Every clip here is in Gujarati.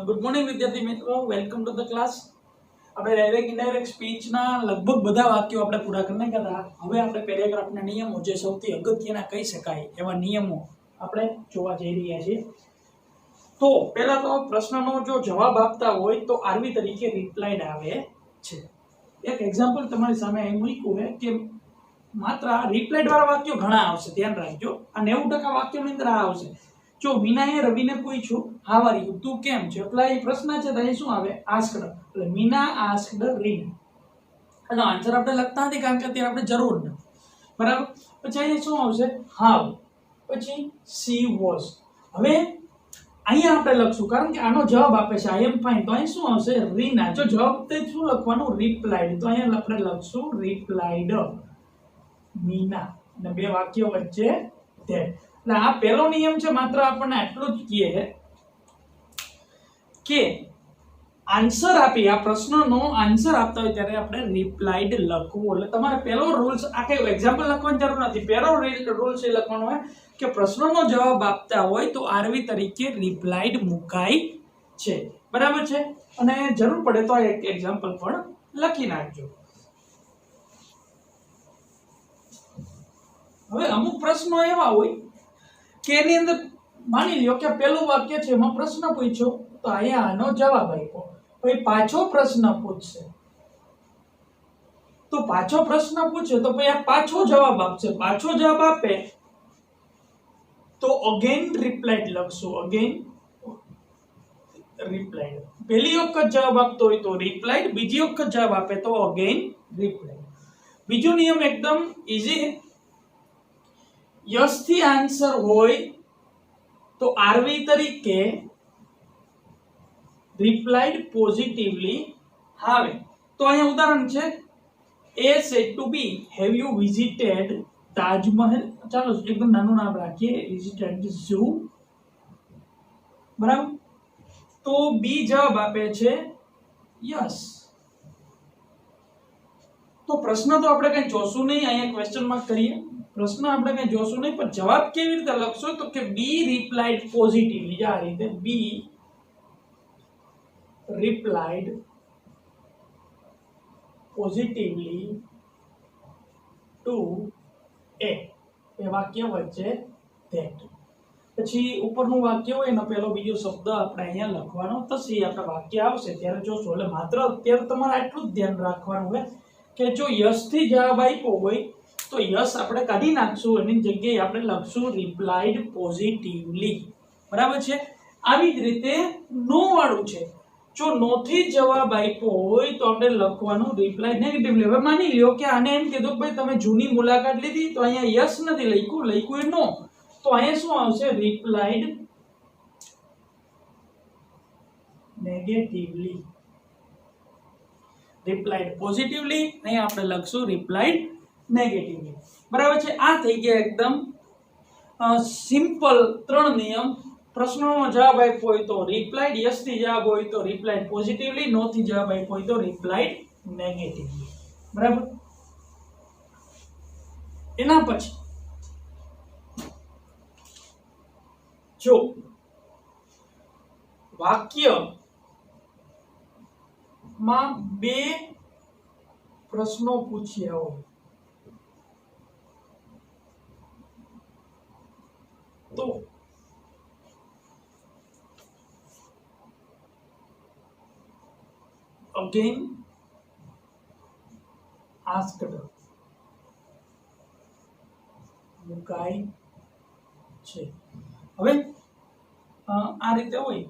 ગુડ મોર્નિંગ વિદ્યાર્થી મિત્રો, વેલકમ ટુ ધ ક્લાસ। આપણે ડાયરેક્ટ ઇનડાયરેક્ટ સ્પીચના લગભગ બધા વાક્યો આપણે પૂરા કરી નાખ્યા હતા। હવે આપણે પેરેગ્રાફના નિયમો, જે સૌથી અગત્યના કહી શકાય એવા નિયમો આપણે જોવા જઈ રહ્યા છીએ। તો પહેલા તો પ્રશ્નનો જો જવાબ આપતા હોય તો આરવી તરીકે રિપ્લાઈડ આવે છે। એક એક્ઝામ્પલ તમારી સામે અહીં મૂક્યું છે કે માત્ર રિપ્લાઈડ વાળા વાક્યો ઘણા આવશે, ધ્યાન રાખજો। આ 90% વાક્યોની અંદર આ આવશે। જો મીનાએ રવિને પૂછ્યું હાવ આર યુ, તું કેમ છે, એટલે એ પ્રશ્ન છે તો અહીં શું આવે, આસ્કડ। એટલે મીના આસ્કડ રીના, એનો આન્સર આપણે લખતા નથી કારણ કે અત્યારે આપણે જરૂર નથી, બરાબર। પછી અહીં શું આવશે, હાવ, પછી સી વોઝ। હવે અહીંયા આપણે લખશું કારણ કે આનો જવાબ આપે છે આઈ એમ ફાઇન, તો અહીં શું આવશે, રીના। જો જવાબ તે શું લખવાનું, રિપ્લાઈડ, તો અહીંયા આપણે લખશું રિપ્લાઈડ મીના, અને બે વાક્યો વચ્ચે ધેટ। એટલે આ પહેલો નિયમ છે, માત્ર આપણને આટલું જ કહે કે આન્સર આપી, આ પ્રશ્નનો આન્સર આપતા હોય ત્યારે આપણે રિપ્લાઈડ લખવું। એટલે તમારે પહેલો રૂલ્સ, આ કઈ એક્ઝામ્પલ લખવાની જરૂર નથી, પહેલો રૂલ્સ એ લખવાનો હોય કે પ્રશ્નનો જવાબ આપતા હોય તો આરવી તરીકે રિપ્લાઈડ મુકાય છે, બરાબર છે। અને જરૂર પડે તો એક એક્ઝામ્પલ પણ લખી નાખજો। હવે અમુક પ્રશ્નો એવા હોય કે એની અંદર માની લ્યો કે પેલું વાક્ય છે એમાં પ્રશ્ન પૂછ્યો તો અહીંયા આનો જવાબ આપ્યો, પછી પાછો પ્રશ્ન પૂછશે તો પાછો પ્રશ્ન પૂછે તો પછી આ પાછો જવાબ આપશે, પાછો જવાબ આપે તો અગેન રિપ્લાઈડ લખશું, અગેન રિપ્લાઈડ। પહેલી વખત જવાબ આપતો હોય તો રિપ્લાઈડ, બીજી વખત જવાબ આપે તો અગેન રિપ્લાઈડ। બીજો નિયમ એકદમ ઈઝી, યસ થી આન્સર હોય તો આરવી તરીકે રિપ્લાઈડ પોઝિટિવલી આવે। તો અહીંયા ઉદાહરણ છે, એ said to be have you visited Taj Mahal, ચાલો એકદમ નાનું નામ રાખીએ, વિઝિટેડ ઝૂ, બરાબર। તો બી જવાબ આપે છે યસ। તો પ્રશ્ન તો આપણે કઈ જોશું નહીં, અહીંયા ક્વેશ્ચન માર્ક કરીએ, પ્રશ્ન આપણે કઈ જોશું નહીં, પણ જવાબ કેવી રીતે લખશો તો કે બી રિપ્લાઈડ પોઝિટિવલી, આ રીતે બી રિપ્લાઈડ પોઝિટિવલી ટુ એ, બે વાક્ય વચ્ચે ધેટ। પછી ઉપરનું વાક્ય હોય એનો પહેલો બીજો શબ્દ આપણે અહીંયા લખવાનો થશે, આપણે વાક્ય આવશે ત્યારે જોશું। એટલે માત્ર અત્યારે તમારે આટલું જ ધ્યાન રાખવાનું હોય કે જો યસ થી જવાબ આપ્યો હોય તો યસ આપણે કાઢી નાખશું, એની જગ્યાએ આપણે લખશું રિપ્લાઈડ પોઝિટિવલી, બરાબર છે। આવી જ રીતે નો વાળું છે, જો નો થી જવાબ આપ્યો હોય તો આપણે લખવાનું રિપ્લાય નેગેટિવલી। હવે માની લ્યો કે આને એમ કીધું કે ભાઈ તમે જૂની મુલાકાત લીધી, તો અહીંયા યસ નથી લખ્યું એ નો, તો અહીંયા શું આવશે, રિપ્લાઈડ નેગેટિવલી, રિપ્લાઈડ પોઝિટિવલી, અહીંયા આપણે લખશું રિપ્લાઈડ નેગેટિવલી, બરાબર છે। આ થઈ ગયા એકદમ સિમ્પલ ત્રણ નિયમ। પ્રશ્નોનો જવાબ આપ્યો હોય તો રિપ્લાઈડ, યસ થી જવાબ હોય તો રિપ્લાઈડ પોઝિટિવલી, નો થી જવાબ આપ્યો હોય તો રિપ્લાઈડ નેગેટિવલી, બરાબર। એના પછી જો વાક્ય માં બે પ્રશ્નો પૂછ્યા હોય તો again asked મુકાય છે। હવે આ રીતે હોય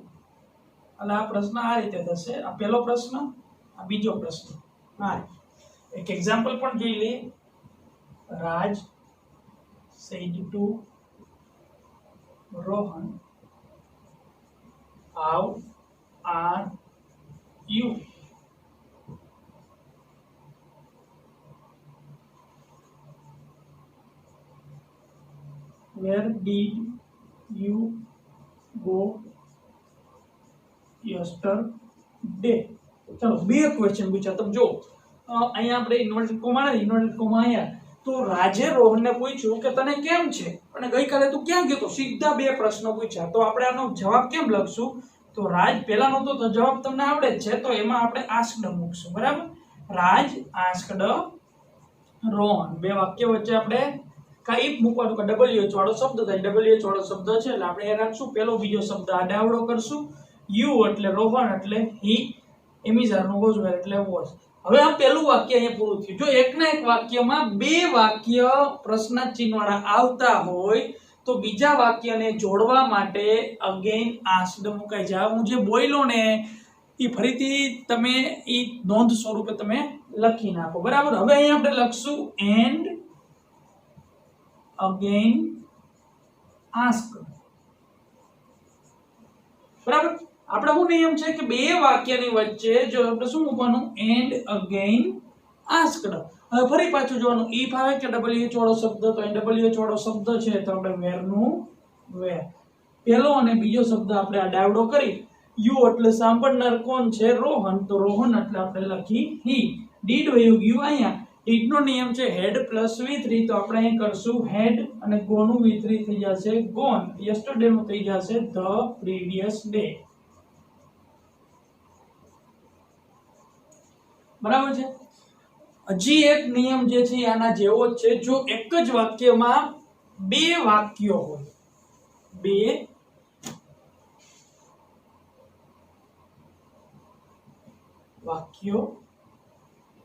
એટલે આ પ્રશ્ન આ રીતે થશે, આ પહેલો પ્રશ્ન, આ બીજો પ્રશ્ન। હા, એક એક્ઝામ્પલ પણ જોઈ લઈએ, રાજ said to Rohan how are you, where did you go yesterday। ચલો બે ક્વેશ્ચન પૂછ્યા, તમે જો અહીંયા આપણે ઇન્વર્ટેડ કોમા નથી, ઇન્વર્ટેડ કોમા અહીંયા તો રાજે રોહનને પૂછ્યું કે તને કેમ છે અને ગઈકાલે તું ક્યાં ગયો તો, સીધા બે પ્રશ્નો પૂછ્યા, તો આપણે આનો જવાબ કેમ લખશું, તો રાજ પહેલાનો તો જવાબ તમને આવડે જ છે, તો એમાં આપણે આસ્કડ મૂકશું, બરાબર. રાજ આસ્કડ રોહન. બે વાક્ય વચ્ચે આપણે કઈ મૂકવાનું કે ડબલ્યુએચ વાળો શબ્દ થાય, ડબલ્યુએચ વાળો શબ્દ છે એટલે આપણે એ રાખશું. પેલો બીજો શબ્દ આડાવડો કરશું. યુ એટલે રોહન એટલે હી, એમિઝારનો વોઝ વેર એટલે વોઝ. હવે આ પહેલું વાક્ય અહીંયા પૂરું થયું. જો એકના એક વાક્યમાં બે વાક્ય પ્રશ્નાર્થ ચિહ્ન વાળા આવતા હોય તો બીજા વાક્યને જોડવા માટે અગેન આસ્કડ મુકાઈ જાય. હું જે બોલ્યો ને એ ફરીથી તમે એ નોંધ સ્વરૂપે તમે લખી નાખો, બરાબર. હવે અહીંયા આપણે લખશું એન્ડ અગેન આસ્કડ, બરાબર. આપણે શું નિયમ છે કે બે વાક્યની વચ્ચે જો આપણે શું મૂકવાનું, એન્ડ અગેન આસ્કડ. હવે ફરી પાછું જોવાનું, ઇફ આવે કે ડબલ્યુએચ વાળો શબ્દ, તો અહીં ડબલ્યુએચ વાળો શબ્દ છે તો આપણે વેર નું વેર. પહેલો અને બીજો શબ્દ આપણે આ ડાવડો કરી. યુ એટલે સાંભળનાર કોણ છે, રોહન, તો રોહન એટલે આપણે લખી હી. ડીડ વયું ગયું અહીંયા. ડીડ નો નિયમ છે હેડ પ્લસ V3, તો આપણે અહીં કરશું હેડ અને ગો નું V3 થઈ જશે ગોન. યસ્ટરડે નું થઈ જશે ધ પ્રીવિયસ ડે, બરાબર છે. હજી એક નિયમ જે છે આના જેવો જ છે. જો એક જ વાક્યમાં બે વાક્યો હોય, બે વાક્યો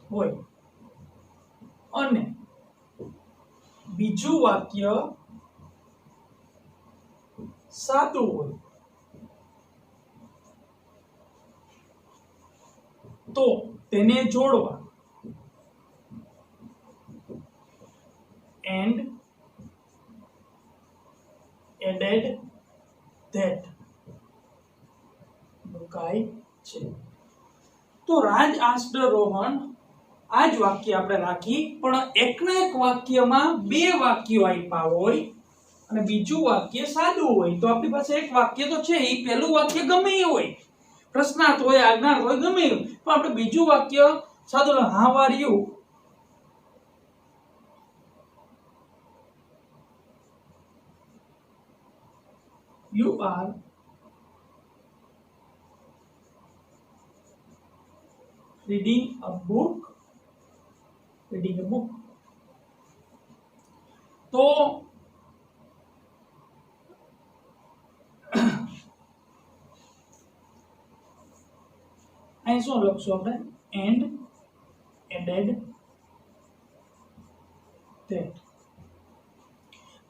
હોય અને બીજું વાક્ય સાદું હોય તો તેને જોડવા and added that મુકાય છે. તો રાજ આસ્કડ રોહન, આ જ વાક્ય આપણે રાખી, પણ એકના એક વાક્યમાં બે વાક્યો આપ્યા હોય અને બીજું વાક્ય સાદું હોય. તો આપણી પાસે એક વાક્ય તો છે, એ પહેલું વાક્ય ગમે એ હોય, પ્રશ્નાર્થ હોય, આજ્ઞાર્થ હોય, ગમે એ, પણ આપણે બીજું વાક્ય સાદું, how are you, you are reading a book, તો અહીં શું લખશું આપણે, and added that.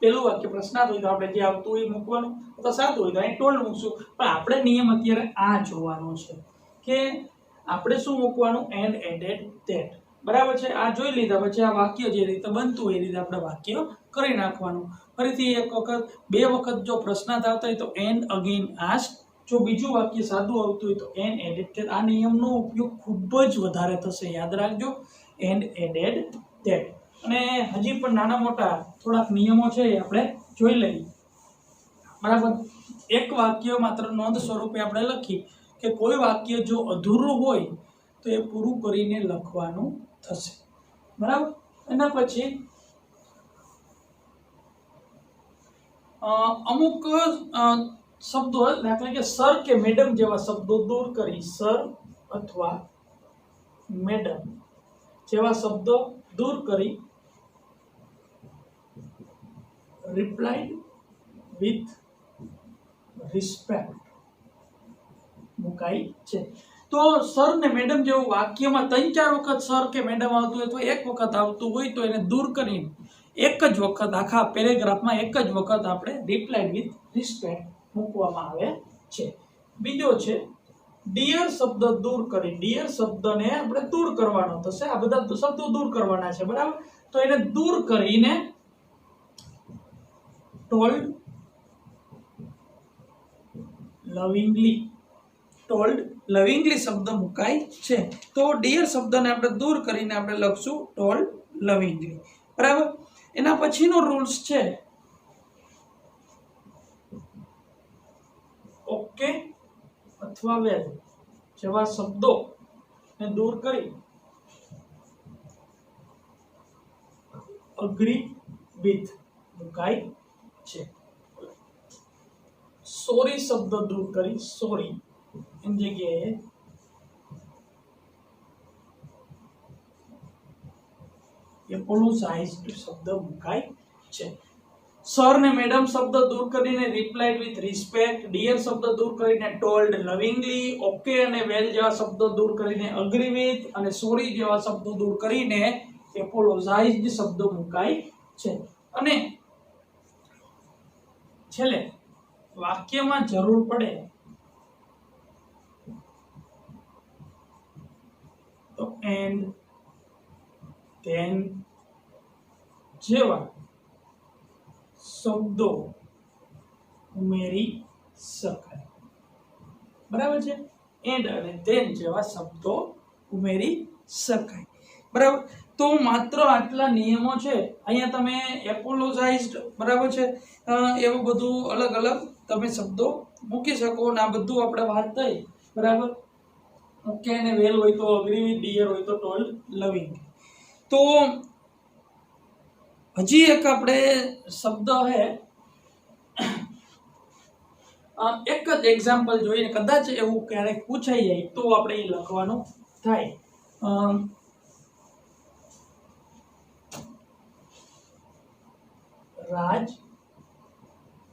પેલું વાક્ય પ્રશ્નાર્થ હોય તો આપણે જે આવતું હોય મૂકવાનું, તો સાદું હોય તો અહીં ટોલ્ડ મૂકશું. પણ આપણે નિયમ અત્યારે આ જોવાનો છે કે આપણે શું મૂકવાનું, એન્ડ એડેડ ધેટ, બરાબર છે. આ જોઈ લીધા પછી આ વાક્ય જે રીતે બનતું હોય એ રીતે આપણે વાક્ય કરી નાખવાનું. ફરીથી એક વખત, બે વખત જો પ્રશ્નાર્થ આવતા હોય તો એન્ડ અગેન આસ્ક, જો બીજું વાક્ય સાદું આવતું હોય તો એન્ડ એડેડ ધેટ. આ નિયમનો ઉપયોગ ખૂબ જ વધારે થશે, યાદ રાખજો, એન્ડ એડેડ ધેટ. અને હજી પણ નાના મોટા થોડાક નિયમો છે એ આપણે જોઈ લઈએ, બરાબર. એક વાક્ય માત્ર નોંધ સ્વરૂપે આપણે લખી કે કોઈ વાક્ય જો અધૂરું હોય તો એ પૂરું કરીને લખવાનું થશે, બરાબર. એના પછી અમુક શબ્દો, દાખલા કે સર કે મેડમ જેવા શબ્દો દૂર કરી, સર અથવા મેડમ જેવા શબ્દો દૂર કરી replied with respect મુકાઈ છે. તો સર ને મેડમ જેવું વાક્યમાં 3-4 વખત સર કે મેડમ આવતું હોય તો એક વખત આવતું હોય તો એને દૂર કરીને એક જ વખત આખા પેરેગ્રાફમાં એક જ વખત આપણે replied with respect મૂકવામાં આવે છે. બીજો છે ડિયર શબ્દ દૂર કરી, ડિયર શબ્દને આપણે દૂર કરવાનો થશે, આ બધા શબ્દો દૂર કરવાના છે, બરાબર. તો એને દૂર કરીને told lovingly શબ્દ મુકાય છે. તો ડિયર શબ્દને આપણે દૂર કરીને આપણે લખશું told lovingly, બરાબર. એના પછીનો રૂલ્સ છે ઓકે અથવા વેલ જેવા શબ્દો ને દૂર કરી અગ્રી વિથ મુકાય છે. સોરી શબ્દ દૂર કરી સોરી એની જગ્યાએ એપોલોજાઇઝ્ડ શબ્દ મુકાય છે. સર ને મેડમ શબ્દ દૂર કરીને રિપ્લાઇડ વિથ રિસ્પેક્ટ, ડિયર શબ્દ દૂર કરીને ટોલ્ડ લવિંગલી, ઓકે અને વેલ જેવા શબ્દો દૂર કરીને અગ્રી વિથ અને સોરી જેવા શબ્દો દૂર કરીને એપોલોજાઇઝ્ડ શબ્દો મુકાય છે. અને છેલ્લે વાક્યમાં જરૂર પડે તો એન્ડ, ધેન જેવા શબ્દો ઉમેરી શકાય. બરાબર છે? એન્ડ અને ધેન જેવા શબ્દો ઉમેરી શકાય. બરાબર. તો માત્ર આટલા નિયમો છે. અહીંયા તમે એપોલોજાઇઝ્ડ, બરાબર છે, એવું બધું અલગ અલગ તમે શબ્દો મૂકી શકો. ને આ બધું આપણે વાત થઈ. બરાબર. ઓકે અને વેલ હોય તો અગ્રી વિથ, ડિયર હોય તો ટોલ્ડ લવિંગ. તો હજી એક આપણે શબ્દ હે, એક જ એક્ઝામ્પલ જોઈને કદાચ એવું ક્યારેક પૂછાઈ જાય તો આપણે એ લખવાનું થાય. Raj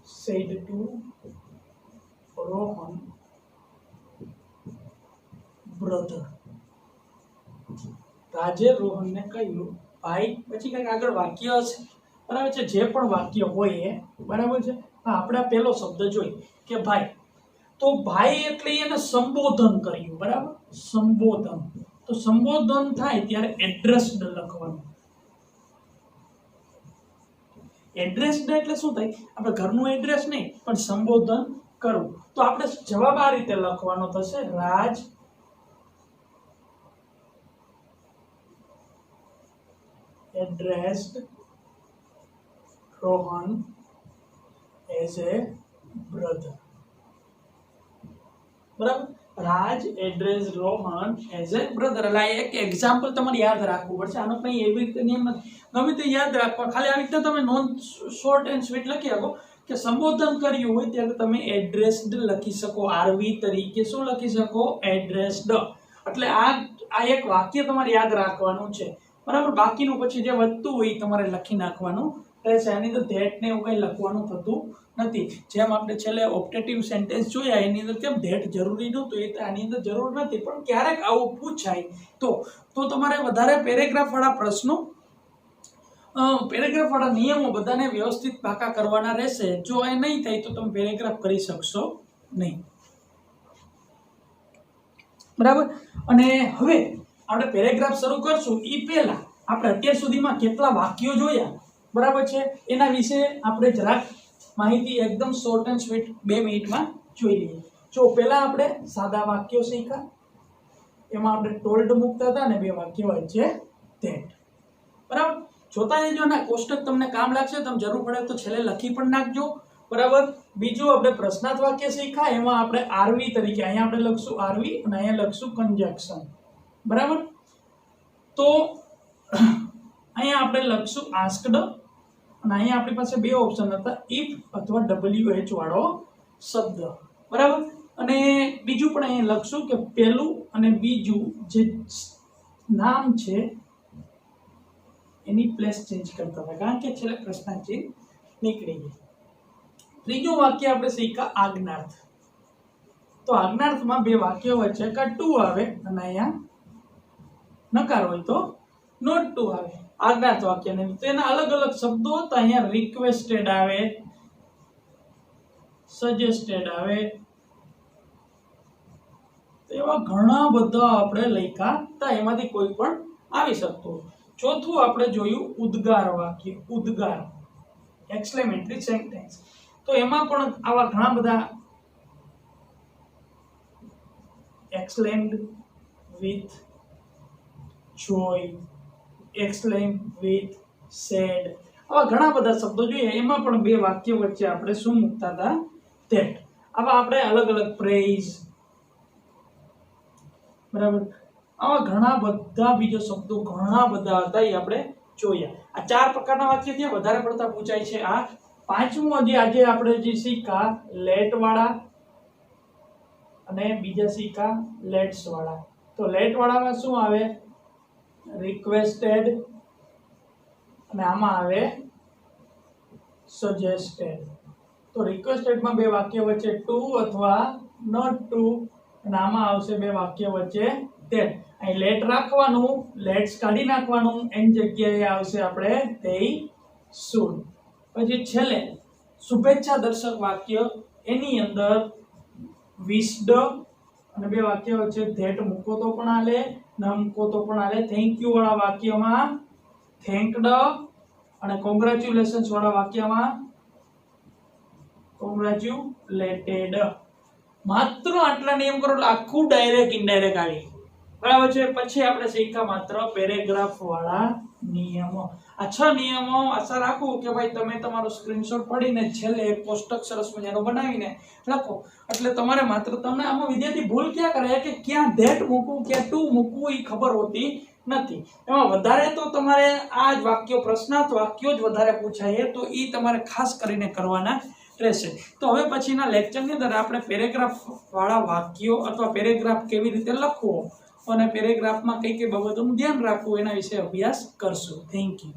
said to Rohan brother. રાજે રોહનને કહ્યું ભાઈ. પછી કંઈક આગળ વાક્ય હશે. બરાબર છે? જે પણ વાક્ય હોય એ, બરાબર છે. આપણે પહેલો શબ્દ જોઈ કે ભાઈ. તો ભાઈ એટલે એને સંબોધન કર્યું. બરાબર? સંબોધન. તો સંબોધન થાય ત્યારે એડ્રેસ્ડ લખવાનું. એડ્રેસ્ડ એટલે શું થાય? આપણે ઘરનું એડ્રેસ નહીં, પણ સંબોધન કરવું. તો આપણે જવાબ આ રીતે લખવાનો થશે. રાજ addressed Rohan as a brother. બરાબર? Raj addressed Rohan as a brother. એટલે એક એક્ઝામ્પલ તમારે યાદ રાખવું પડશે. આનો કંઈ એવી રીતે નિયમ નથી, ગમે તે યાદ રાખવા. ખાલી આવી રીતે તમે નોન શોર્ટ એન્ડ સ્વીટ લખી શકો કે સંબોધન કર્યું હોય ત્યારે તમે એડ્રેસ્ડ લખી શકો. આરવી તરીકે શું લખી શકો? એડ્રેસ્ડ. એટલે આ એક વાક્ય તમારે યાદ રાખવાનું છે. બરાબર? બાકીનું પછી જે વધતું હોય તમારે લખી નાખવાનું રહેશે. આની અંદર ધેટ ને એવું કંઈ લખવાનું થતું નથી. જેમ આપણે છેલ્લે ઓપ્ટેટિવ સેન્ટેન્સ જોયા એની અંદર કેમ ધેટ જરૂરી નહોતું, એ આની અંદર જરૂર નથી. પણ ક્યારેક આવું પૂછાય તો તમારે વધારે પેરેગ્રાફ વાળા પ્રશ્નો, પેરેગ્રાફ વાળા નિયમો બધાને વ્યવસ્થિત પાકા કરવાના રહેશે. જો એ નહીં થાય તો તમે પેરેગ્રાફ કરી શકશો નહીં. બરાબર? અને હવે આપણે પેરેગ્રાફ શરૂ કરશું એ પહેલા આપણે અત્યાર સુધીમાં કેટલા વાક્યો જોયા, બરાબર છે, એના વિશે આપણે જરાક માહિતી એકદમ શોર્ટ એન્ડ સ્વીટ 2 મિનિટમાં જોઈ લઈએ. જો પહેલા આપણે સાદા વાક્યો શીખ્યા, એમાં આપણે ટોલ્ડ મૂકતા હતા અને 2 વાક્યો વચ્ચે ધેટ. બરાબર? જોતા જજો. ના કોષ્ટક તમને કામ લાગશે, તમે જરૂર પડે તો છેલ્લે લખી પણ નાખજો. બરાબર? બીજું આપણે પ્રશ્નાર્થ વાક્ય શીખ્યા, એમાં આપણે આરવી તરીકે અહીંયા આપણે લખશું આરવી અને અહીંયા લખશું કંજક્શન. બરાબર? તો અહીંયા આપણે લખશું આસ્કડ અને અહીંયા આપણી પાસે 2 ઓપ્શન હતા, ઇફ અથવા WH વાળો શબ્દ. બરાબર? અને બીજું પણ અહીંયા લખશું કે પહેલું અને બીજું જે નામ છે એની પ્લેસ ચેન્જ કરતા હતા, કારણ કે છેલ્લે પ્રશ્નાર્થ ચિહ્ન નીકળી ગયું. ત્રીજું વાક્ય આપણે શીખ્યા આજ્ઞાર્થ. તો આજ્ઞાર્થમાં 2 વાક્યો વચ્ચે ટુ આવે અને અહીંયા નકાર હોય તો નોટ ટુ આવે. આજ્ઞાર્થ વાક્યને તો એના અલગ અલગ શબ્દો હતા. અહીંયા રિક્વેસ્ટેડ આવે, સજેસ્ટેડ આવે, એવા ઘણા બધા આપણે લખ્યા હતા. એમાંથી કોઈ પણ આવી શકતું. ચોથું આપણે જોયું ઉદ્ગાર વાક્ય. ઉદ્ગાર, એક્સક્લેમેટરી સેન્ટેન્સ. તો એમાં પણ આવા ઘણા બધા exclaimed with joy, exclaimed with sad, આવા ઘણા બધા શબ્દો જોઈએ. એમાં પણ 2 વાક્યો વચ્ચે આપણે શું મૂકતા હતા? that. આવા આપણે અલગ અલગ પ્રેઇઝ, બરાબર, આવા ઘણા બધા બીજો શબ્દો ઘણા બધા હતા, એ આપણે જોયા. આ 4 પ્રકારના વાક્ય છે, વધારે પડતા પૂછાય છે. આ 5મું આજે આપણે જે શીખ્યા લેટ વાળા અને બીજા શીખા લેટ્સ વાળા. તો લેટ વાળામાં શું આવે? રિક્વેસ્ટેડ અને આમાં આવે સજેસ્ટેડ. તો રિક્વેસ્ટેડમાં બે વાક્ય વચ્ચે ટુ અથવા નોટ ટુ અને આમાં આવશે બે વાક્ય વચ્ચે ધેટ. અહીં લેટ રાખવાનું, લેટ્સ કાઢી નાખવાનું, એની જગ્યાએ આવશે આપણે they should. પછી છેલ્લે શુભેચ્છા દર્શક વાક્ય, એની અંદર wished અને બે વાક્ય વચ્ચે ધેટ મૂકો તો પણ હાલે, ન મૂકો તો પણ હાલે. થેન્ક યુ વાળા વાક્યમાં થેન્કડ અને કોંગ્રેચ્યુલેશન્સ વાળા વાક્યમાં કોંગ્રેચ્યુલેટેડ. માત્ર આટલા નિયમ કરો એટલે આખું ડાયરેક્ટ ઇનડાયરેક્ટ આવી. બરાબર છે. પછી આપણે શીખ્યા માત્ર પેરેગ્રાફ વાળા નિયમો. આ 6 નિયમો આશા રાખું કે ભાઈ તમે તમારો સ્ક્રીનશોટ પડીને છેલ્લે એક કોષ્ટક સરસ મજાનો બનાવીને લખો. એટલે તમારે માત્ર તમને આમાં વિદ્યાર્થી ભૂલ ક્યાં કરે કે ક્યાં ધેટ મૂકવું ક્યાં ટુ મૂકવું એ ખબર હોતી નથી. એમાં વધારે તો તમારે આ જ વાક્યો પ્રશ્નાર્થ વાક્યો જ વધારે પૂછાય તો એ તમારે ખાસ કરીને કરવાના રહેશે. તો હવે પછીના લેક્ચરની અંદર આપણે પેરેગ્રાફ વાળા વાક્યો અથવા પેરેગ્રાફ કેવી રીતે લખવો અને પેરેગ્રાફમાં કઈ કઈ બાબતોનું ધ્યાન રાખવું એના વિશે અભ્યાસ કરશું. Thank you.